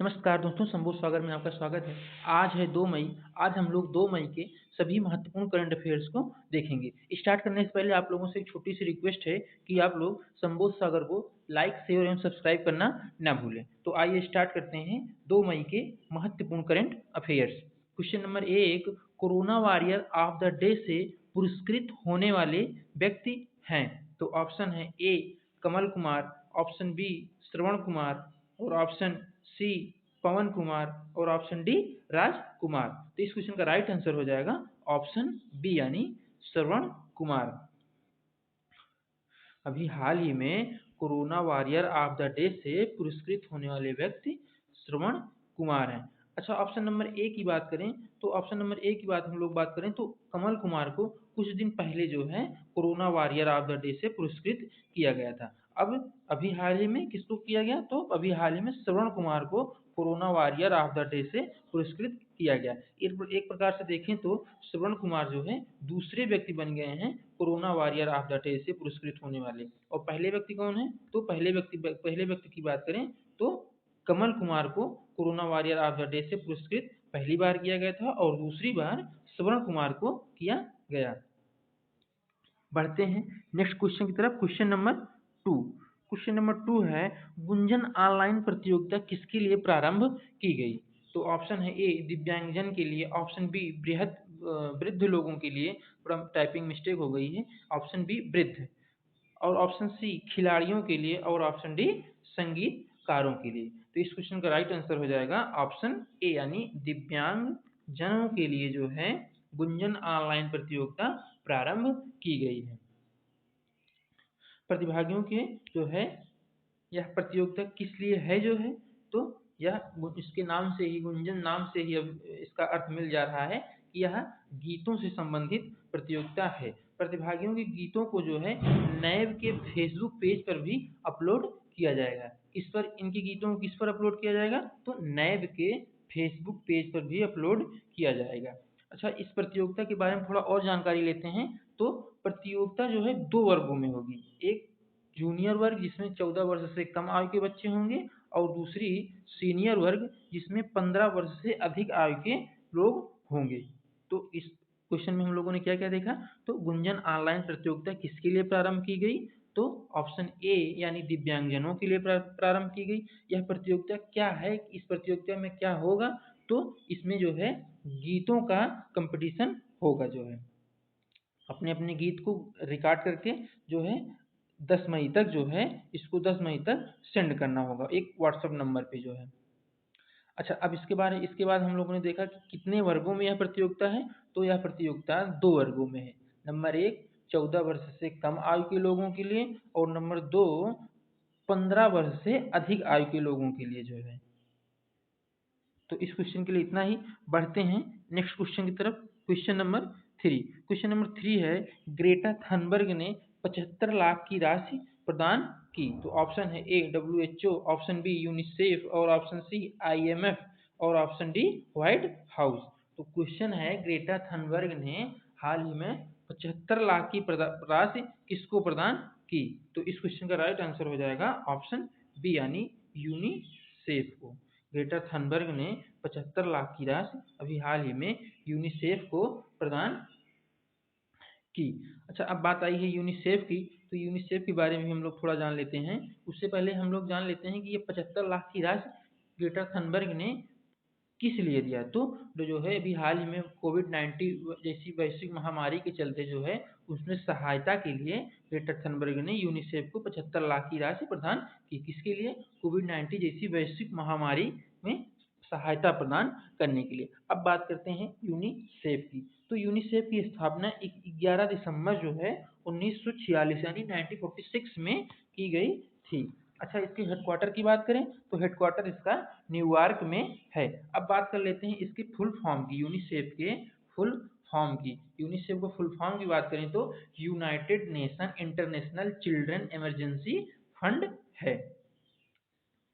नमस्कार दोस्तों, संबोध सागर में आपका स्वागत है। आज है 2 मई। आज हम लोग 2 मई के सभी महत्वपूर्ण करंट अफ़ेयर्स को देखेंगे। स्टार्ट करने से पहले आप लोगों से एक छोटी-सी रिक्वेस्ट है कि आप लोग संबोध सागर को लाइक, शेयर एवं सब्सक्राइब करना ना भूलें। तो आइए स्टार्ट करते हैं 2 मई के महत्वपूर्ण current affairs. Question number 1, corona warrior of the day से पुरस्कृत होने वाले व्यक्ति हैं। तो ऑप्शन है ए कमल कुमार, ऑप्शन बी श्रवण कुमार और ऑप्शन सी पवन कुमार और ऑप्शन डी राजकुमार। तो इस क्वेश्चन का राइट आंसर हो जाएगा ऑप्शन बी यानी श्रवण कुमार। अभी हाल ही में corona warrior of the day से पुरस्कृत होने वाले व्यक्ति श्रवण कुमार हैं। अच्छा, ऑप्शन नंबर ए की बात करें तो ऑप्शन नंबर ए की बात हम लोग बात करें तो कमल कुमार को कुछ दिन पहले जो है corona warrior of the day से पुरस्कृत किया गया था। अब अभी हाल ही में किसको किया गया? तो अभी हाल ही में श्रवण कुमार को corona warrior of the day से पुरस्कृत किया गया। एक प्रकार से देखें तो श्रवण कुमार जो है दूसरे व्यक्ति बन गए हैं corona warrior of the day से पुरस्कृत होने वाले। और पहले व्यक्ति कौन है? तो पहले व्यक्ति की बात करें तो कमल कुमार को corona warrior of the day से पुरस्कृत पहली बार किया गया था और दूसरी बार श्रवण कुमार को किया गया। बढ़ते हैं नेक्स्ट क्वेश्चन की तरफ। Question number 2। क्वेश्चन नंबर 2 है, गुंजन ऑनलाइन प्रतियोगिता किसके लिए प्रारंभ की गई? तो ऑप्शन है ए दिव्यांगजन के लिए, ऑप्शन बी वृद्ध लोगों के लिए, थोड़ा टाइपिंग मिस्टेक हो गई है, ऑप्शन बी वृद्ध और ऑप्शन सी खिलाड़ियों के लिए और ऑप्शन डी संगीतकारों के लिए। तो इस क्वेश्चन का राइट आंसर हो जाएगा ऑप्शन ए यानी दिव्यांग जनों के लिए जो है गुंजन ऑनलाइन प्रतियोगिता प्रारंभ की गई है। प्रतिभागियों के जो है यह प्रतियोगिता किस लिए है जो है तो यह इसके नाम से ही, गुंजन नाम से ही अब इसका अर्थ मिल जा रहा है कि यह गीतों से संबंधित प्रतियोगिता है। प्रतिभागियों के गीतों को जो है नैब के फेसबुक पेज पर भी अपलोड किया जाएगा। इस पर इनके गीतों को किस पर अपलोड किया जाएगा? तो नैब के फेसबुक पेज पर भी अपलोड किया जाएगा। अच्छा, इस प्रतियोगिता के बारे में थोड़ा और जानकारी लेते हैं। तो प्रतियोगिता जो है 2 वर्गों में होगी। एक जूनियर वर्ग जिसमें 14 वर्ष से कम आयु के बच्चे होंगे और दूसरी सीनियर वर्ग जिसमें 15 वर्ष से अधिक आयु के लोग होंगे। तो इस क्वेश्चन में हम लोगों ने क्या-क्या देखा? तो गुंजन ऑनलाइन प्रतियोगिता किसके लिए प्रारंभ की गई? तो ऑप्शन ए यानी दिव्यांगजनों के लिए प्रारंभ की गई। यह प्रतियोगिता क्या है? इस प्रतियोगिता में क्या होगा? तो इसमें जो है गीतों का कंपटीशन होगा जो है। अपने-अपने गीत को रिकॉर्ड करके जो है 10 मई तक जो है इसको 10 मई तक सेंड करना होगा एक व्हाट्सएप नंबर पे जो है। अच्छा, अब इसके बाद हम लोगों ने देखा कि कितने वर्गों में यह प्रतियोगिता है, तो यह प्रतियोगिता 2 वर्गों में है। नंबर 1 14 वर्ष से कम आयु के लोगों के लिए और नंबर 2 15 वर्ष से अधिक आयु के लोगों के लिए जो है। तो इस क्वेश्चन के लिए इतना ही। बढ़ते हैं नेक्स्ट क्वेश्चन की तरफ। Question number 3। क्वेश्चन नंबर 3 है, ग्रेटा थनबर्ग ने 75 लाख की राशि प्रदान की। तो ऑप्शन है ए डब्ल्यूएचओ, ऑप्शन बी यूनिसेफ और ऑप्शन सी आईएमएफ और ऑप्शन डी व्हाइट हाउस। तो क्वेश्चन है ग्रेटा थनबर्ग ने हाल ही में 75 लाख की राशि किसको प्रदान की? तो इस क्वेश्चन का राइट आंसर हो जाएगा ऑप्शन बी यानी यूनिसेफ को। ग्रेटा थनबर्ग ने 75 लाख की राशि अभी हाल ही में यूनिसेफ को प्रदान की। अच्छा, अब बात आई है यूनिसेफ की, तो यूनिसेफ के बारे में हम लोग थोड़ा जान लेते हैं। उससे पहले हम लोग जान लेते हैं कि ये 75 लाख की राशि ग्रेटा थनबर्ग ने किस लिए दिया। तो जो है अभी हाल ही में कोविड-19 जैसी वैश्विक महामारी के चलते जो है उसमें सहायता के लिए ग्रेटा थनबर्ग ने यूनिसेफ को 75 लाख की राशि प्रदान की। किसके लिए? कोविड-19 जैसी वैश्विक महामारी में सहायता प्रदान करने के लिए। अब बात करते हैं यूनिसेफ की। तो यूनिसेफ की स्थापना 11 दिसंबर जो है 1946 यानी 1946 में की गई थी। अच्छा, इसके हेडक्वार्टर की बात करें तो हेडक्वार्टर इसका न्यूयॉर्क में है। अब बात कर लेते हैं इसकी फुल फॉर्म की, यूनिसेफ के फुल फॉर्म की। यूनिसेफ को फुल फॉर्म की बात करें तो United nation international children emergency fund है।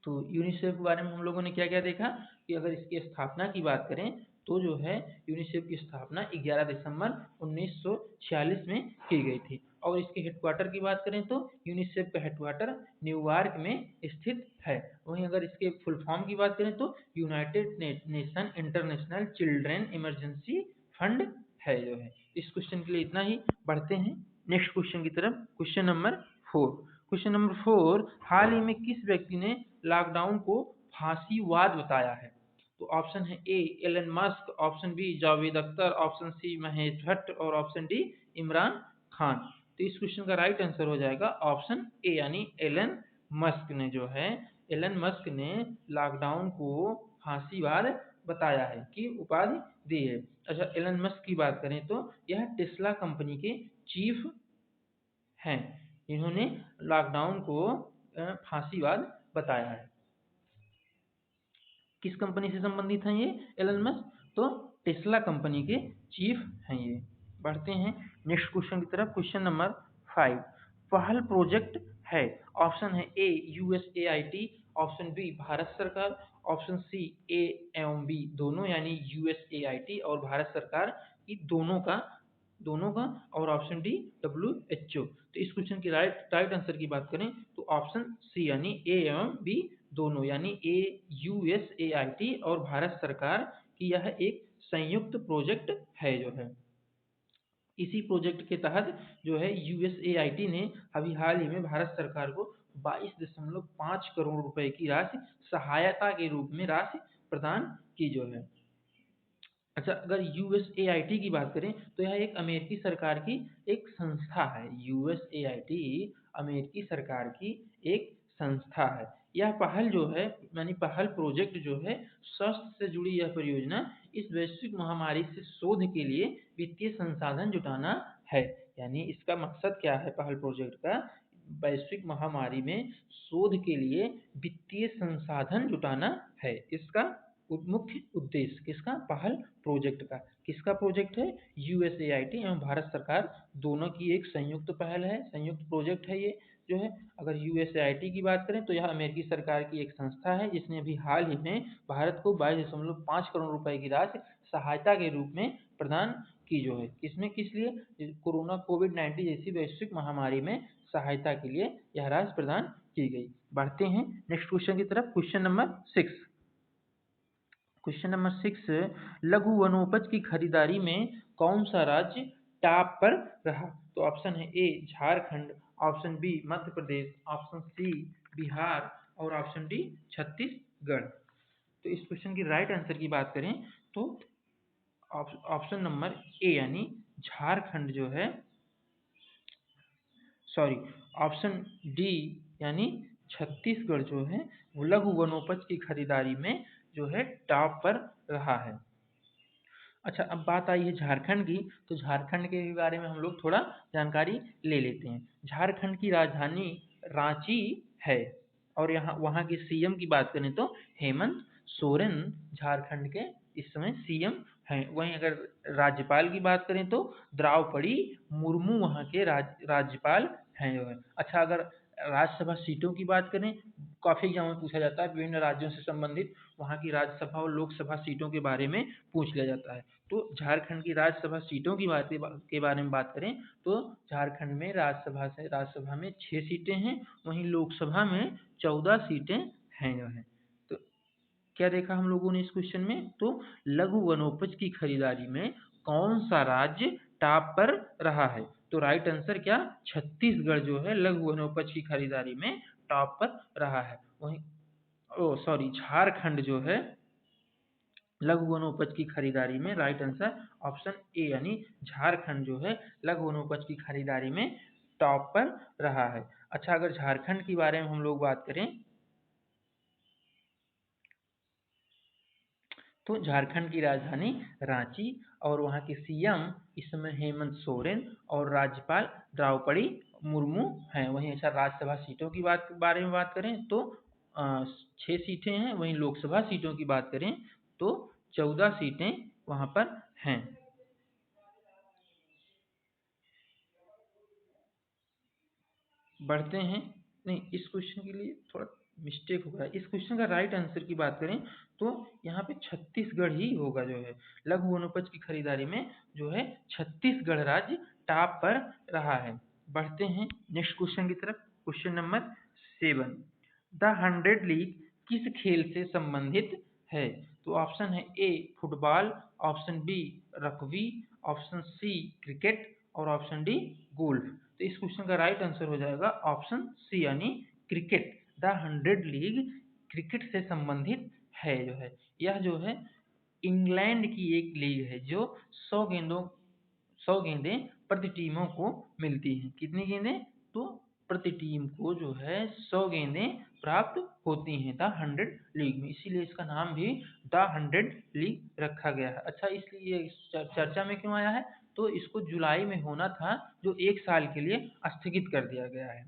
तो यूनिसेफ के बारे में हम लोगों ने क्या-क्या देखा कि अगर इसकी स्थापना की बात करें तो जो है यूनिसेफ की स्थापना 11 दिसंबर 1946 में की गई थी। और इसके हेडक्वार्टर की बात करें तो यूनिसेफ का हेडक्वार्टर न्यूयॉर्क में स्थित है। वहीं अगर इसके फुल फॉर्म की बात करें तो United nation international children emergency fund है जो है। इस क्वेश्चन के लिए इतना ही। बढ़ते हैं नेक्स्ट क्वेश्चन की तरफ। Question number 4। क्वेश्चन नंबर 4, हाल ही में किस व्यक्ति ने लॉकडाउन को फांसीवाद बताया है? तो ऑप्शन है A Elon Musk, option B Javed Akhtar, option C Mahesh Bhatt और ऑप्शन डी इमरान खान। तो इस क्वेश्चन का राइट आंसर हो जाएगा ऑप्शन ए यानी एलन मस्क ने जो है, एलन मस्क ने लॉकडाउन को फांसीवाद बताया है की उपाधि दी है। अच्छा, एलन मस्क की बात करें तो यह टेस्ला कंपनी के चीफ हैं। इन्होंने लॉकडाउन को फांसीवाद बताया है। किस कंपनी से संबंधित हैं ये एलन मस्क? तो टेस्ला कंपनी के चीफ हैं ये। बढ़ते हैं नेक्स्ट क्वेश्चन की तरफ। क्वेश्चन नंबर 5, पहल प्रोजेक्ट है। ऑप्शन है ए यूएसएआईटी, ऑप्शन बी भारत सरकार, ऑप्शन सी ए एवं बी दोनों यानी यूएसएआईटी और भारत सरकार की दोनों का और ऑप्शन डी डब्ल्यूएचओ। तो इस क्वेश्चन की राइट आंसर की बात करें तो ऑप्शन सी यानी ए एवं बी दोनों यानी ए यूएसएआईटी और भारत सरकार की यह एक संयुक्त प्रोजेक्ट है जो है। इसी प्रोजेक्ट के तहत जो है यूएसएआईटी ने अभी हाल ही में भारत सरकार को 22.5 करोड़ रुपए की राशि सहायता के रूप में राशि प्रदान की जो है। अच्छा, अगर यूएसएआईटी की बात करें तो यह एक अमेरिकी सरकार की एक संस्था है। यूएसएआईटी अमेरिकी सरकार की एक संस्था है। यह पहल जो है यानी पहल प्रोजेक्ट जो है स्वास्थ्य से जुड़ी यह परियोजना इस वैश्विक महामारी से शोध के लिए वित्तीय संसाधन जुटाना है। यानी इसका मकसद क्या है पहल प्रोजेक्ट का? वैश्विक महामारी में शोध के लिए वित्तीय संसाधन जुटाना है इसका मुख्य उद्देश्य। किसका? पहल प्रोजेक्ट का। किसका प्रोजेक्ट है? यूएसएआईटी एवं भारत सरकार दोनों की एक संयुक्त पहल है, संयुक्त प्रोजेक्ट है ये जो है। अगर यूएसएआईटी की बात करें तो यह अमेरिकी सरकार की एक संस्था है जिसने अभी हाल ही में भारत को 22.5 करोड़ रुपए की राशि सहायता के रूप में प्रदान की जो है। किसमें? किस लिए? कोरोना कोविड-19 जैसी वैश्विक महामारी में सहायता के लिए यह राशि प्रदान की गई। बढ़ते हैं नेक्स्ट क्वेश्चन की तरफ। Question number 6। क्वेश्चन नंबर 6, लघु वनोपज की खरीदारी में कौन सा राज्य टॉप पर रहा? तो ऑप्शन है ए Jharkhand, option B Madhya Pradesh, option C Bihar और ऑप्शन डी छत्तीसगढ़। तो इस क्वेश्चन की राइट आंसर की बात करें तो ऑप्शन नंबर ए यानी झारखंड जो है, सॉरी ऑप्शन डी यानी छत्तीसगढ़ जो है वो लघु वनोपज की खरीदारी में जो है टॉप पर रहा है। अच्छा, अब बात आई है झारखंड की, तो झारखंड के बारे में हम लोग थोड़ा जानकारी ले लेते हैं। झारखंड की राजधानी रांची है और यहाँ वहाँ के सीएम की बात करें तो हेमंत सोरेन झारखंड के इस समय सीएम हैं। वहीं अगर राज्यपाल की बात करें तो द्रौपदी मुर्मू वहाँ के राज्यपाल हैं जो है। अच्छा, अगर राज्यसभा सीटों की बात करें, काफ़ी एग्जाम में पूछा जाता है विभिन्न राज्यों से संबंधित वहाँ की राज्यसभा और लोकसभा सीटों के बारे में पूछ लिया जाता है। तो झारखंड की राज्यसभा सीटों की के बारे में बात करें तो झारखंड में राज्यसभा में 6 सीटें हैं, वहीं लोकसभा में 14 सीटें हैं जो है। तो क्या देखा हम लोगों ने इस क्वेश्चन में? तो लघु वनोपज की खरीदारी में कौन सा राज्य टॉप पर रहा है? तो राइट आंसर क्या? छत्तीसगढ़ जो है लघु वनोपज की खरीदारी में टॉप पर रहा है। वहीं झारखंड जो है लघु वनोपज की खरीदारी में राइट आंसर ऑप्शन ए यानी झारखंड जो है लघु वनोपज की खरीदारी में टॉप पर रहा है। अच्छा, अगर झारखंड के बारे में हम लोग बात करें तो झारखंड की राजधानी रांची और वहाँ के सीएम इस समय हेमंत सोरेन और राज्यपाल द्रौपदी मुर्मू हैं। वहीं अच्छा, राज्यसभा सीटों की बारे में बात करें तो 6 सीटें हैं, वहीं लोकसभा सीटों की बात करें तो 14 सीटें वहाँ पर हैं। बढ़ते हैं, नहीं इस क्वेश्चन के लिए थोड़ा मिस्टेक हो गया। इस क्वेश्चन का राइट आंसर की बात करें तो यहाँ पे छत्तीसगढ़ ही होगा जो है। लघु वनोपज की खरीदारी में जो है छत्तीसगढ़ राज्य टॉप पर रहा है। बढ़ते हैं नेक्स्ट क्वेश्चन की तरफ। क्वेश्चन नंबर 7, द 100 लीग किस खेल से संबंधित है? तो ऑप्शन है A football, option B rugby, option C cricket और ऑप्शन डी गोल्फ। तो इस क्वेश्चन का राइट आंसर हो जाएगा ऑप्शन सी यानी क्रिकेट। द 100 लीग क्रिकेट से संबंधित है जो है। यह जो है इंग्लैंड की एक लीग है जो 100 गेंदें प्रति टीमों को मिलती हैं। कितनी गेंदें? तो प्रति टीम को जो है 100 गेंदें प्राप्त होती हैं द 100 लीग में, इसीलिए इसका नाम भी द 100 लीग रखा गया है। अच्छा, इसलिए चर्चा में क्यों आया है? तो इसको जुलाई में होना था जो 1 साल के लिए स्थगित कर दिया गया है।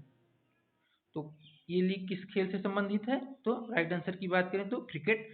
तो ये लीग किस खेल से संबंधित है? तो राइट आंसर की बात करें तो क्रिकेट।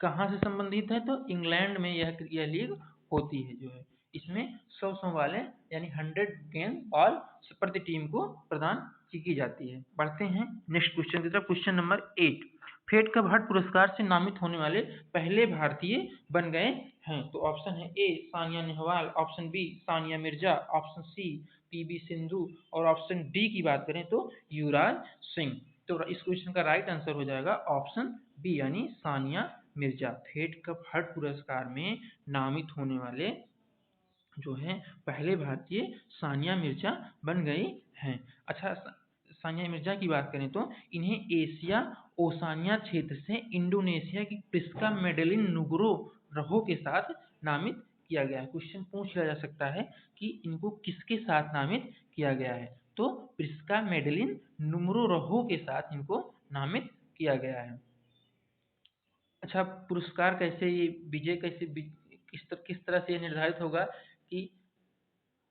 कहाँ से संबंधित है? तो इंग्लैंड में यह लीग होती है जो है। इसमें 100 वाले यानी 100 गेंद बॉल प्रति टीम को प्रदान की जाती है। बढ़ते हैं नेक्स्ट क्वेश्चन की तरफ। Question number 8, Fed Cup heart पुरस्कार से नामित होने वाले पहले भारतीय बन गए हैं? तो ऑप्शन है A Sania Nehwal, option B Sania Mirza, option C PV Sindhu और ऑप्शन डी की बात करें तो युवराज सिंह। तो इस क्वेश्चन का राइट आंसर हो जाएगा ऑप्शन बी यानी Sania Mirza. Fed Cup heart पुरस्कार में नामित होने वाले जो है पहले भारतीय सानिया मिर्जा बन गई हैं। अच्छा, सानिया मिर्जा की बात करें तो इन्हें एशिया ओसानिया क्षेत्र से इंडोनेशिया की प्रिस्का मेडेलिन नुग्रोहो के साथ नामित किया गया है। क्वेश्चन पूछ लिया जा सकता है कि इनको किसके साथ नामित किया गया है? तो प्रिस्का मेडेलिन नुग्रोहो के साथ इनको नामित किया गया है। अच्छा, पुरस्कार कैसे ये विजय कैसे किस तरह से ये निर्धारित होगा कि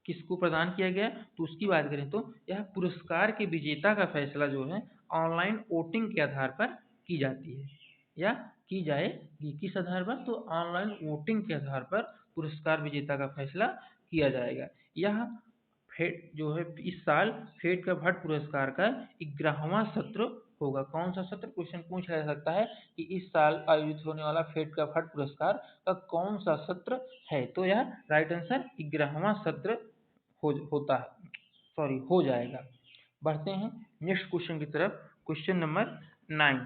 किसको प्रदान किया गया? तो उसकी बात करें तो यह पुरस्कार के विजेता का फैसला जो है ऑनलाइन वोटिंग के आधार पर की जाती है या की जाएगी। किस आधार पर? तो ऑनलाइन वोटिंग के आधार पर पुरस्कार विजेता का फैसला किया जाएगा। यह फेड जो है इस साल फेड कप हार्ट पुरस्कार का 11वां सत्र होगा। कौन सा सत्र? क्वेश्चन पूछ जा सकता है कि इस साल आयोजित होने वाला फेड कप हार्ट पुरस्कार का कौन सा सत्र है? तो यह राइट आंसर 11वां सत्र हो जाएगा। बढ़ते हैं नेक्स्ट क्वेश्चन की तरफ। Question number 9,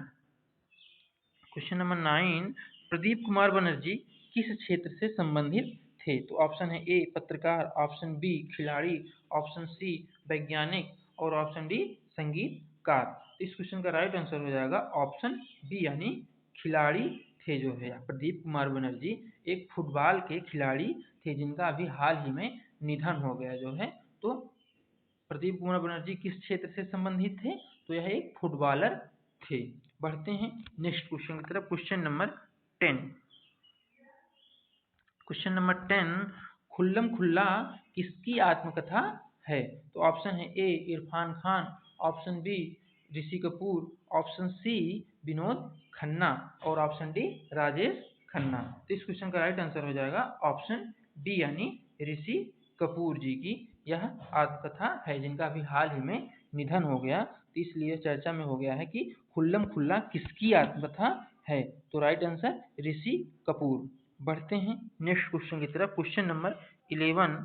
question number 9, Pradeep Kumar Banerjee किस क्षेत्र से संबंधित थे? तो ऑप्शन है ए पत्रकार, ऑप्शन बी खिलाड़ी, ऑप्शन सी वैज्ञानिक और ऑप्शन डी संगीतकार। इस क्वेश्चन का राइट आंसर हो जाएगा ऑप्शन बी यानी खिलाड़ी थे जो है। प्रदीप कुमार बनर्जी एक फुटबॉल के खिलाड़ी थे जिनका अभी हाल ही में निधन हो गया जो है। तो प्रदीप कुमार बनर्जी किस क्षेत्र से संबंधित थे? तो यह एक फुटबॉलर थे। बढ़ते हैं नेक्स्ट क्वेश्चन की तरफ। क्वेश्चन नंबर 10, क्वेश्चन नंबर 10, खुल्लम खुल्ला किसकी आत्मकथा है? तो ऑप्शन है ए Irfan Khan, option B Rishi Kapoor, option C Vinod Khanna और ऑप्शन डी राजेश खन्ना। तो इस क्वेश्चन का राइट आंसर हो जाएगा ऑप्शन डी यानी ऋषि कपूर जी की यह आत्मकथा है जिनका अभी हाल ही में निधन हो गया। तो इसलिए चर्चा में हो गया है कि खुल्लम खुल्ला किसकी आत्मकथा है? तो राइट आंसर ऋषि कपूर। बढ़ते हैं नेक्स्ट क्वेश्चन की तरफ। क्वेश्चन नंबर 11,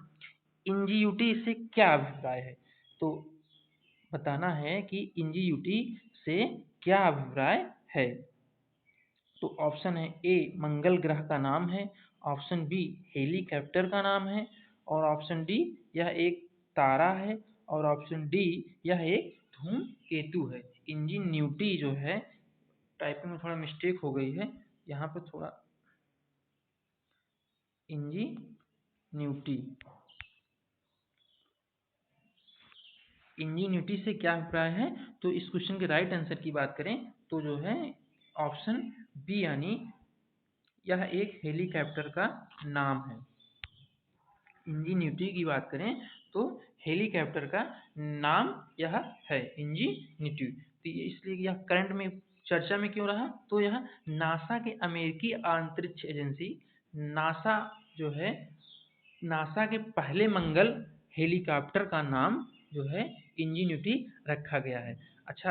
इंजीयूटी से क्या अभिप्राय है? तो बताना है कि इंजीयूटी से क्या अभिप्राय है। तो ऑप्शन है ए मंगल ग्रह का नाम है, ऑप्शन बी हेलीकॉप्टर का नाम है और ऑप्शन डी यह एक तारा है और ऑप्शन डी यह एक धूमकेतु है। इंजीन्यूटी जो है, टाइपिंग में थोड़ा मिस्टेक हो गई है यहाँ पर थोड़ा, इंजीन्यूटी इंजीन्यूटी से क्या अभिप्राय है? तो इस क्वेश्चन के राइट आंसर की बात करें तो जो है ऑप्शन बी यानी यह एक हेलीकॉप्टर का नाम है। इंजीन्यूटी की बात करें तो हेलीकॉप्टर का नाम यह है इंजीन्यूटी। तो इसलिए यह करंट में चर्चा में क्यों रहा? तो यह नासा के अमेरिकी अंतरिक्ष एजेंसी नासा जो है, नासा के पहले मंगल हेलीकॉप्टर का नाम जो है इंजीन्यूटी रखा गया है। अच्छा,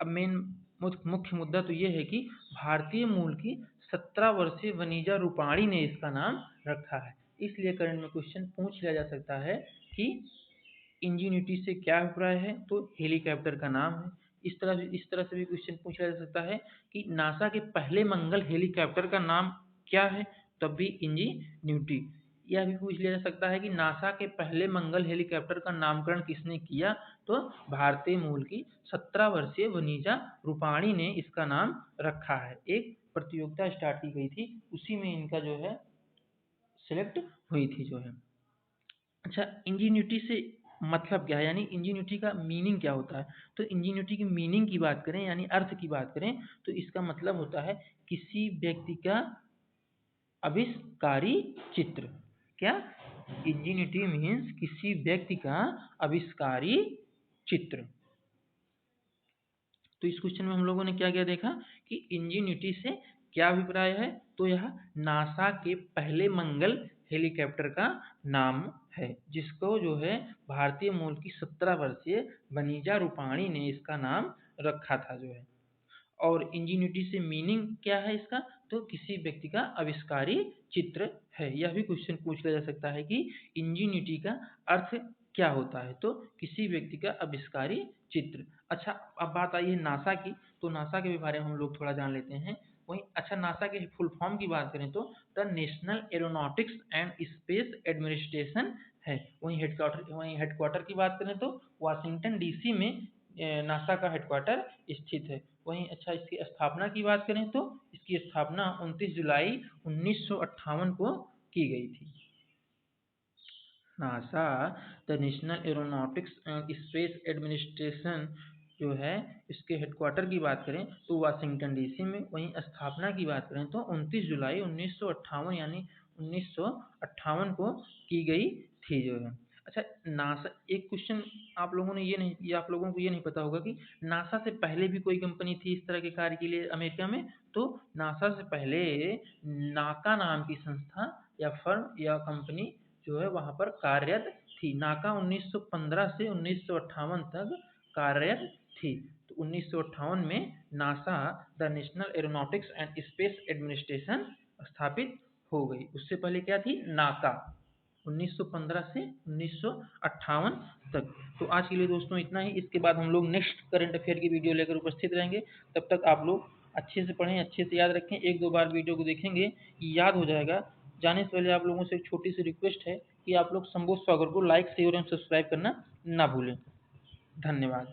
अब मेन मुख्य मुद्दा तो ये है कि भारतीय मूल की 17 वर्षीय वनीजा रूपाणी ने इसका नाम रखा है। इसलिए करंट में क्वेश्चन पूछ लिया जा सकता है कि इंजीनिटी से क्या अभिप्राय है? तो हेलीकॉप्टर का नाम है। इस तरह से भी क्वेश्चन पूछा जा सकता है कि नासा के पहले मंगल हेलीकॉप्टर का नाम क्या है? तब भी इंजीन्यूटी। यह भी पूछ लिया जा सकता है कि नासा के पहले मंगल हेलीकॉप्टर का नामकरण किसने किया? तो भारतीय मूल की 17 वर्षीय वनीजा रूपाणी ने इसका नाम रखा है। एक प्रतियोगिता स्टार्ट की गई थी, उसी में इनका जो है सिलेक्ट हुई थी जो है। अच्छा, इंजीन्यूटी से मतलब क्या है, यानी इंजीन्यूटी का मीनिंग क्या होता है? तो इंजीन्यूटी की मीनिंग की बात करें यानी अर्थ की बात करें तो इसका मतलब होता है किसी व्यक्ति का आविष्कारी चित्र। क्या? इंजीन्यूटी मीन्स किसी व्यक्ति का आविष्कारी चित्र। तो इस क्वेश्चन में हम लोगों ने क्या क्या देखा कि इंजीन्यूटी से क्या अभिप्राय है? तो यह नासा के पहले मंगल हेलीकॉप्टर का नाम है, जिसको जो है भारतीय मूल की 17 वर्षीय वनीजा रूपाणी ने इसका नाम रखा था जो है। और इंजीन्यूटी से मीनिंग क्या है इसका? तो किसी व्यक्ति का आविष्कारी चित्र है। यह भी क्वेश्चन पूछ लिया जा सकता है कि इंजीन्यूटी का अर्थ क्या होता है? तो किसी व्यक्ति का आविष्कारी चित्र। अच्छा, अब बात आई है नासा की, तो नासा के बारे में हम लोग थोड़ा जान लेते हैं। वहीं अच्छा, नासा के फुल फॉर्म की बात करें तो the national aeronautics and space administration है। वहीं हेडक्वार्टर की बात करें तो वाशिंगटन डीसी में नासा का हेडक्वार्टर स्थित है। वहीं अच्छा, इसकी स्थापना की बात करें तो इसकी स्थापना 29 जुलाई 1958 को की गई थी। NASA the national aeronautics and space administration जो है, इसके हेडक्वार्टर की बात करें तो वाशिंगटन डीसी में। वहीं स्थापना की बात करें तो 29 जुलाई 1958 यानी 1958 को की गई थी जो है। अच्छा, नासा एक क्वेश्चन आप लोगों ने ये आप लोगों को ये नहीं पता होगा कि नासा से पहले भी कोई कंपनी थी इस तरह के कार्य के लिए अमेरिका में? तो नासा से पहले नाका नाम की संस्था या फर्म या कंपनी जो है वहाँ पर कार्यरत थी। नाका 1915 से 1958 तक कार्यरत थी। तो 1958 में NASA the national aeronautics and space administration स्थापित हो गई। उससे पहले क्या थी? नाका। 1915 से 1958 तक। तो आज के लिए दोस्तों इतना ही। इसके बाद हम लोग नेक्स्ट करंट अफेयर की वीडियो लेकर उपस्थित रहेंगे। तब तक आप लोग अच्छे से पढ़ें, अच्छे से याद रखें। एक दो बार वीडियो को देखेंगे याद हो जाएगा। जाने से पहले आप लोगों से एक छोटी सी रिक्वेस्ट है कि आप लोग संबोध सागर को लाइक शेयर एवं सब्सक्राइब करना ना भूलें। धन्यवाद।